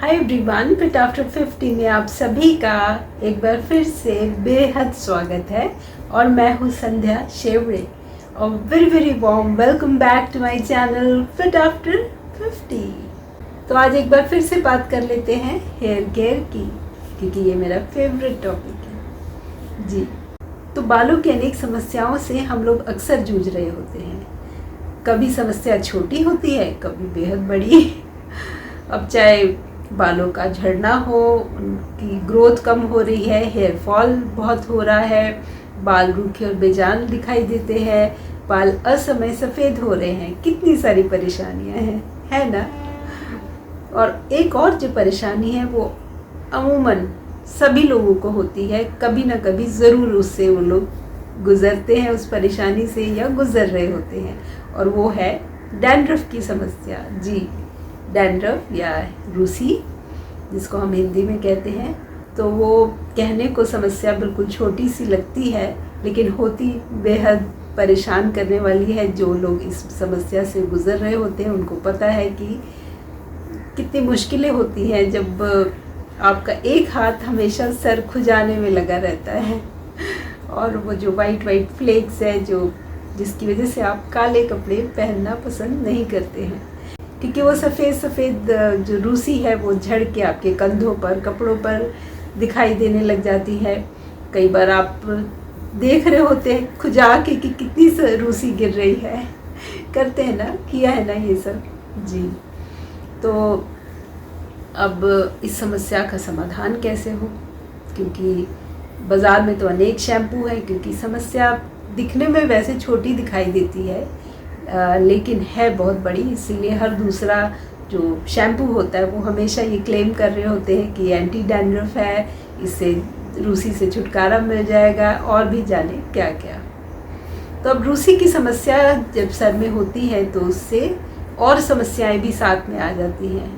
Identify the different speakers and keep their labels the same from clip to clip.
Speaker 1: Hi everyone, fit after 50 में आप सभी का एक बार फिर से बेहद स्वागत है। और मैं हूँ संध्या शेवड़े और very warm welcome back to my channel fit after 50। तो आज एक बार फिर से बात कर लेते हैं हेयर केयर की, क्योंकि ये मेरा फेवरेट टॉपिक है जी। तो बालों की अनेक समस्याओं से हम लोग अक्सर जूझ रहे होते हैं। कभी समस्या छोटी होती है, कभी बेहद बड़ी। अब चाहे बालों का झड़ना हो, उनकी ग्रोथ कम हो रही है, हेयर फॉल बहुत हो रहा है, बाल रूखे और बेजान दिखाई देते हैं, बाल असमय सफ़ेद हो रहे हैं, कितनी सारी परेशानियां हैं, है ना। और एक और जो परेशानी है वो अमूमन सभी लोगों को होती है, कभी ना कभी ज़रूर उससे वो लोग गुज़रते हैं, उस परेशानी से या गुज़र रहे होते हैं, और वो है डैंड्रफ की समस्या जी। डैंड्रफ या रूसी जिसको हम हिंदी में कहते हैं। तो वो कहने को समस्या बिल्कुल छोटी सी लगती है, लेकिन होती बेहद परेशान करने वाली है। जो लोग इस समस्या से गुज़र रहे होते हैं उनको पता है कि कितनी मुश्किलें होती हैं जब आपका एक हाथ हमेशा सर खुजाने में लगा रहता है, और वो जो वाइट फ्लेक्स है जिसकी वजह से आप काले कपड़े पहनना पसंद नहीं करते हैं, क्योंकि वो सफ़ेद जो रूसी है वो झड़ के आपके कंधों पर, कपड़ों पर दिखाई देने लग जाती है। कई बार आप देख रहे होते हैं खुजा के कि कितनी रूसी गिर रही है, करते हैं ना, किया है ना ये सब जी। तो अब इस समस्या का समाधान कैसे हो, क्योंकि बाज़ार में तो अनेक शैम्पू है, क्योंकि समस्या दिखने में वैसे छोटी दिखाई देती है लेकिन है बहुत बड़ी। इसीलिए हर दूसरा जो शैम्पू होता है वो हमेशा ये क्लेम कर रहे होते हैं कि एंटी डैंड्रफ है, इससे रूसी से छुटकारा मिल जाएगा, और भी जाने क्या क्या। तो अब रूसी की समस्या जब सर में होती है तो उससे और समस्याएं भी साथ में आ जाती हैं,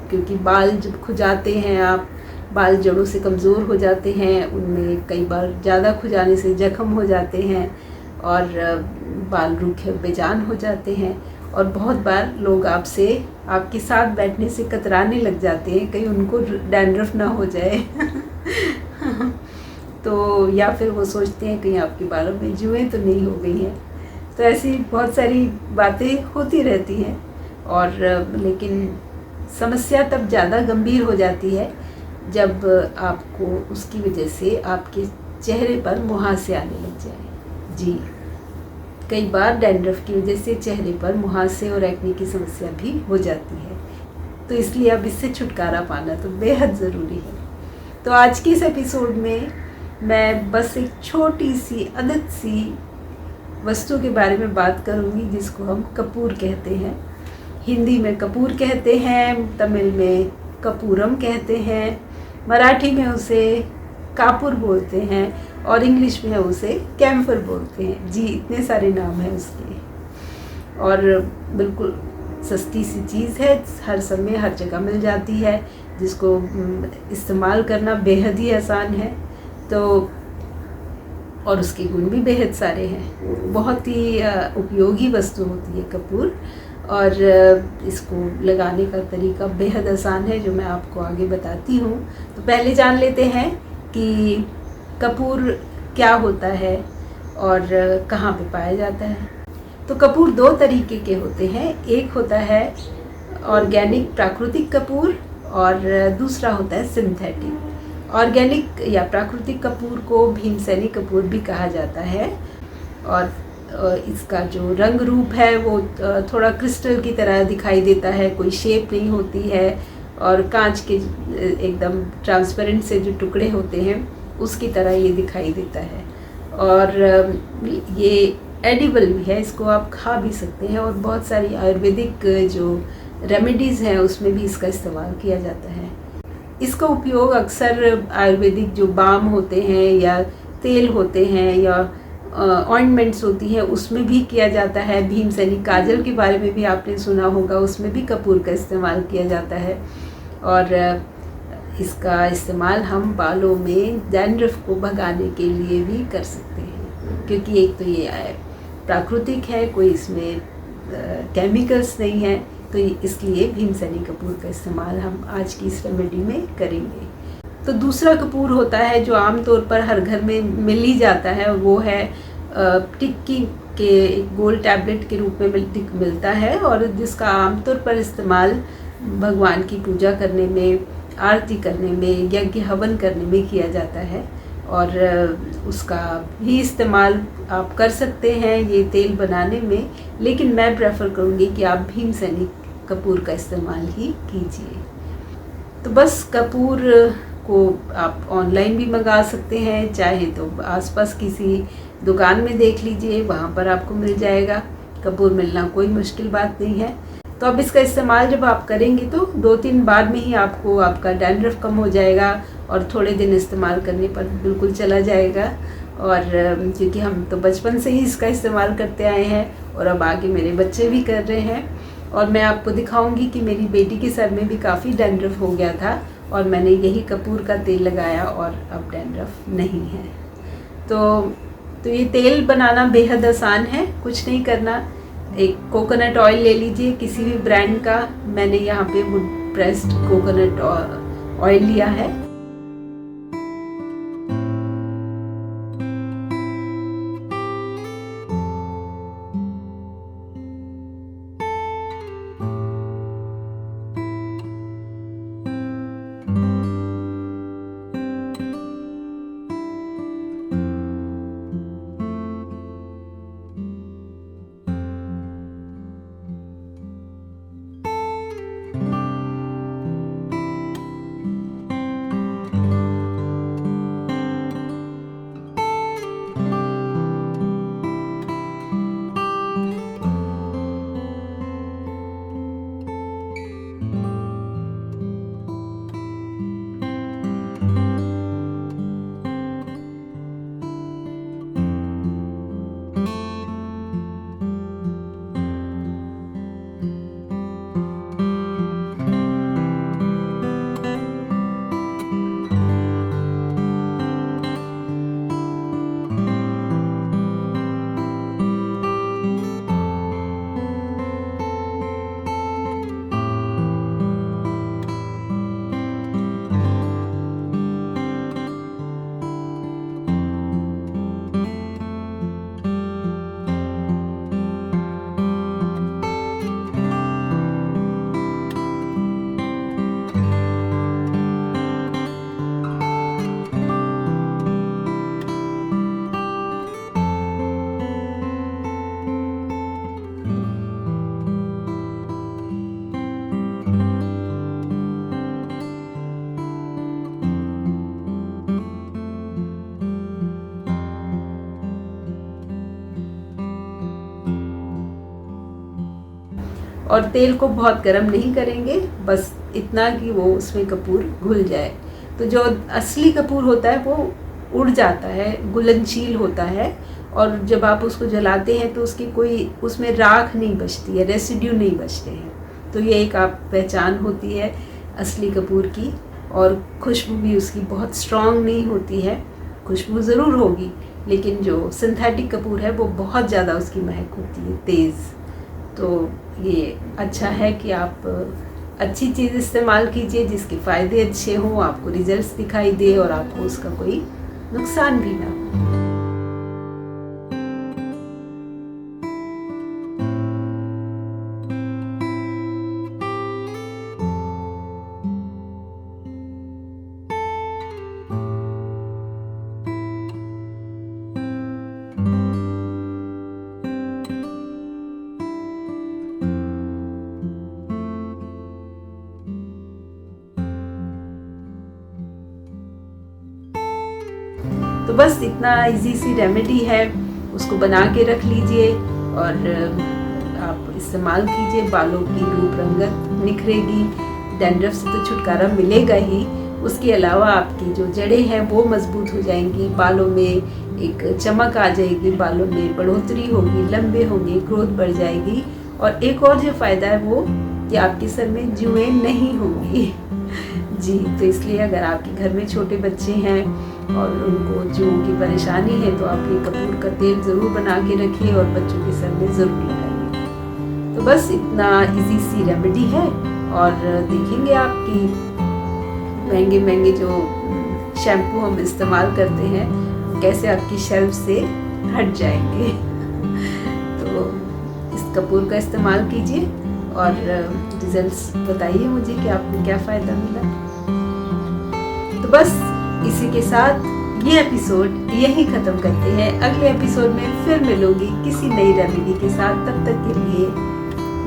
Speaker 1: क्योंकि बाल जब खुजाते हैं, आप बाल जड़ों से कमज़ोर हो जाते हैं, उनमें कई बार ज़्यादा खुजाने से जख्म हो जाते हैं और बाल रूखे बेजान हो जाते हैं। और बहुत बार लोग आपके साथ बैठने से कतराने लग जाते हैं, कहीं उनको डैंड्रफ ना हो जाए। तो या फिर वो सोचते हैं कहीं आपके बालों में जुएँ तो नहीं हो गई हैं। तो ऐसी बहुत सारी बातें होती रहती हैं, और लेकिन समस्या तब ज़्यादा गंभीर हो जाती है जब आपको उसकी वजह से आपके चेहरे पर मुहासे आने लग जाए जी। कई बार डैंड्रफ की वजह से चेहरे पर मुहासे और एक्ने की समस्या भी हो जाती है। तो इसलिए अब इससे छुटकारा पाना तो बेहद ज़रूरी है। तो आज के इस एपिसोड में मैं बस एक छोटी सी अदद सी वस्तु के बारे में बात करूँगी, जिसको हम कपूर कहते हैं। हिंदी में कपूर कहते हैं, तमिल में कपूरम कहते हैं, मराठी में उसे कापुर बोलते हैं, और इंग्लिश में उसे कैम्फर बोलते हैं जी। इतने सारे नाम हैं उसके, और बिल्कुल सस्ती सी चीज़ है, हर समय हर जगह मिल जाती है, जिसको इस्तेमाल करना बेहद ही आसान है। तो और उसके गुण भी बेहद सारे हैं, बहुत ही उपयोगी वस्तु होती है कपूर, और इसको लगाने का तरीका बेहद आसान है, जो मैं आपको आगे बताती हूँ। तो पहले जान लेते हैं कि कपूर क्या होता है और कहाँ पे पाया जाता है। तो कपूर दो तरीके के होते हैं, एक होता है ऑर्गेनिक प्राकृतिक कपूर, और दूसरा होता है सिंथेटिक। ऑर्गेनिक या प्राकृतिक कपूर को भीमसेनी कपूर भी कहा जाता है, और इसका जो रंग रूप है वो थोड़ा क्रिस्टल की तरह दिखाई देता है, कोई शेप नहीं होती है, और कांच के एकदम ट्रांसपेरेंट से जो टुकड़े होते हैं उसकी तरह ये दिखाई देता है। और ये एडिबल भी है, इसको आप खा भी सकते हैं, और बहुत सारी आयुर्वेदिक जो रेमेडीज़ हैं उसमें भी इसका इस्तेमाल किया जाता है। इसका उपयोग अक्सर आयुर्वेदिक जो बाम होते हैं या तेल होते हैं या ऑइंटमेंट्स होती हैं उसमें भी किया जाता है। भीमसेनी काजल के बारे में भी आपने सुना होगा, उसमें भी कपूर का इस्तेमाल किया जाता है। और इसका इस्तेमाल हम बालों में डैंड्रफ को भगाने के लिए भी कर सकते हैं, क्योंकि एक तो ये प्राकृतिक है, कोई इसमें केमिकल्स नहीं है, तो इसलिए भीमसेनी कपूर का इस्तेमाल हम आज की इस रेमेडी में करेंगे। तो दूसरा कपूर होता है जो आमतौर पर हर घर में मिल ही जाता है, वो है टिक्की के एक गोल टैबलेट के रूप में मिलता है, और जिसका आमतौर पर इस्तेमाल भगवान की पूजा करने में, आरती करने में, यज्ञ हवन करने में किया जाता है। और उसका भी इस्तेमाल आप कर सकते हैं ये तेल बनाने में, लेकिन मैं प्रेफर करूँगी कि आप भीमसेनी कपूर का इस्तेमाल ही कीजिए। तो बस कपूर को आप ऑनलाइन भी मंगा सकते हैं, चाहे तो आसपास किसी दुकान में देख लीजिए, वहाँ पर आपको मिल जाएगा। कपूर मिलना कोई मुश्किल बात नहीं है। तो अब इसका इस्तेमाल जब आप करेंगे तो 2-3 बार में ही आपको आपका डैंड्रफ कम हो जाएगा, और थोड़े दिन इस्तेमाल करने पर बिल्कुल चला जाएगा। और क्योंकि हम तो बचपन से ही इसका इस्तेमाल करते आए हैं, और अब आगे मेरे बच्चे भी कर रहे हैं। और मैं आपको दिखाऊंगी कि मेरी बेटी के सर में भी काफ़ी डैंड्रफ हो गया था, और मैंने यही कपूर का तेल लगाया और अब डैंड्रफ नहीं है। तो ये तेल बनाना बेहद आसान है, कुछ नहीं करना। एक कोकोनट ऑयल ले लीजिए किसी भी ब्रांड का, मैंने यहाँ पे वुड प्रेस्ड कोकोनट ऑयल लिया है। और तेल को बहुत गर्म नहीं करेंगे, बस इतना कि वो उसमें कपूर घुल जाए। तो जो असली कपूर होता है वो उड़ जाता है, घुलनशील होता है, और जब आप उसको जलाते हैं तो उसकी कोई उसमें राख नहीं बचती है, रेसिड्यू नहीं बचते हैं। तो ये एक आप पहचान होती है असली कपूर की। और खुशबू भी उसकी बहुत स्ट्रॉन्ग नहीं होती है, खुशबू ज़रूर होगी, लेकिन जो सिंथेटिक कपूर है वो बहुत ज़्यादा उसकी महक होती है, तेज़। तो ये अच्छा है कि आप अच्छी चीज़ इस्तेमाल कीजिए जिसके फ़ायदे अच्छे हों, आपको रिजल्ट्स दिखाई दे और आपको उसका कोई नुकसान भी ना हो। तो बस इतना इजी सी रेमेडी है, उसको बना के रख लीजिए और आप इस्तेमाल कीजिए। बालों की रूप रंगत निखरेगी, डैंड्रफ से तो छुटकारा मिलेगा ही, उसके अलावा आपकी जो जड़ें हैं वो मजबूत हो जाएंगी, बालों में एक चमक आ जाएगी, बालों में बढ़ोतरी होगी, लंबे होंगे, ग्रोथ बढ़ जाएगी। और एक और जो फ़ायदा है वो कि आपके सर में जुएँ नहीं होंगी। जी, तो इसलिए अगर आपके घर में छोटे बच्चे हैं और उनको जुओं की परेशानी है तो आप ये कपूर का तेल ज़रूर बना के रखिए और बच्चों के सर में ज़रूर लगाइए। तो बस इतना इजी सी रेमेडी है और देखेंगे आपकी महंगे महंगे जो शैम्पू हम इस्तेमाल करते हैं कैसे आपकी शेल्फ से हट जाएंगे। तो इस कपूर का इस्तेमाल कीजिए और रिजल्ट्स बताइए मुझे कि आपको क्या फ़ायदा मिला। तो बस इसी के साथ ये एपिसोड यहीं ख़त्म करते हैं। अगले एपिसोड में फिर मिलूंगी किसी नई रेमेडी के साथ। तब तक के लिए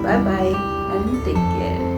Speaker 1: bye bye and take care.